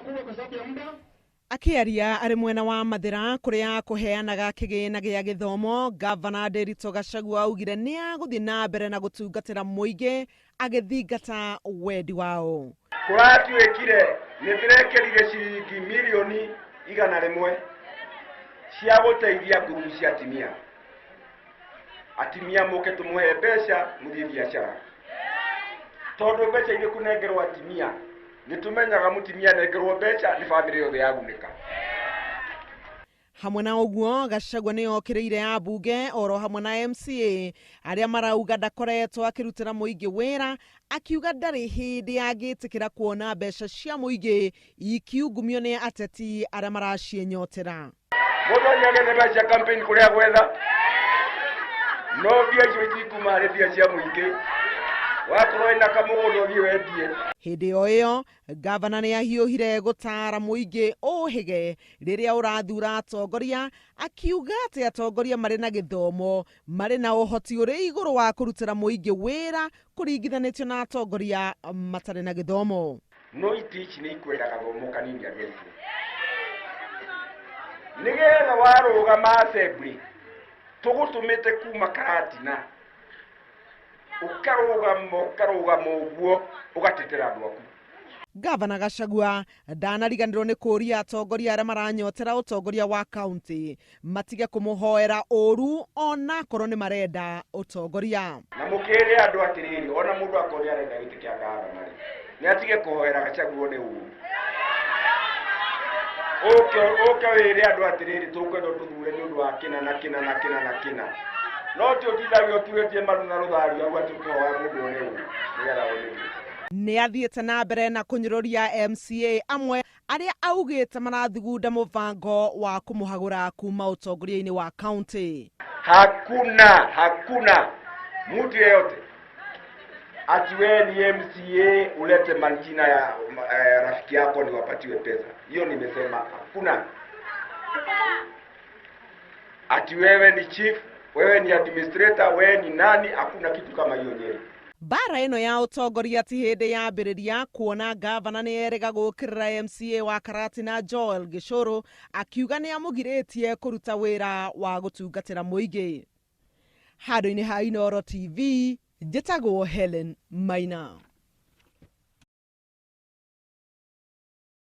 kubwa kwa sababu ya muda. Akiaria ari mwena wa Mathira kuria kuheanaga kigina gia githomo, Gavana Nderitu Gachagua augire ni aguthii na mbere na gutungatira muingi agithingata wendi wao. Kuratuikire ni thirekerire ciringi milioni 100 cia guteithia ngurubu cia atimia muke tumuhe mbeca muthie biashara tondu mbeca iria kunengerwo atimia nitumenyaga mutimia nengerwo mbeca ni family yothe yagunika. Hamwe na uguo Gachagua ni okireire abunge oro hamwe na MCA aria marauga ndakoretwo akirutira muingi wira, akiuga ndari hindi agitikira kuona mbeca cia muingi ikiungumio ni ateti aria maracinyotera. Mundu anyagene mbeca campaign kuria gwetha no bia icio itikuma bia cia muingi wakorwo ina kamugundo uthie wendie. Hindi o iyo gavana ni ahiuhire gutara muingi uhige riria urathura atongoria, akiuga ati atongoria mari na githomo mari na uhoti uri iguru wa kurutira muingi wira kuringithanitio na atongoria matari na githomo. No itici ni ikwenda gathomo kanini agefu nigetha warugama assembly tugutumite kuma karatina ukarugama uguo ugatetera andu aku. Gavana Gachagua ndanariganirwo ni kuria atongoria aria maranyotera utongoria wa county matige kumuhoera uru ona korwo ni marenda utongoria. Na mukire andu atiriri ona mundu akori arenda giti kia gavana ni atige kuhoera Gachagua ni uru. Oke wire andu atiriri tukwenda tuthure ni undu wa kina no ti utithagio tuwetie maru na ruthari agwa tukoa mundu ni uru nigetha uri ni athiete na mbere na kunyiroria MCA amwe aria augite marathugunda muvango wa kumuhagura kuma utongoria-ini wa county. Hakuna mtu yeyote ati wewe ni MCA ulete majina ya rafiki yako ni wapatiwe pesa. Hiyo nimesema hakuna. Ati wewe ni chief, wewe ni administrator, wewe ni nani, hakuna kitu kama hiyo nyeri. Bara ino ya utongoria ti hindi yambiriria kuona gavana ni erega gukirira MCA wa Karatina Joel Gishuru akiuga ni amugiritie kuruta wira wa gutungatira muingi. Handu-ini ha Inooro TV, njitagwo Helen Maina.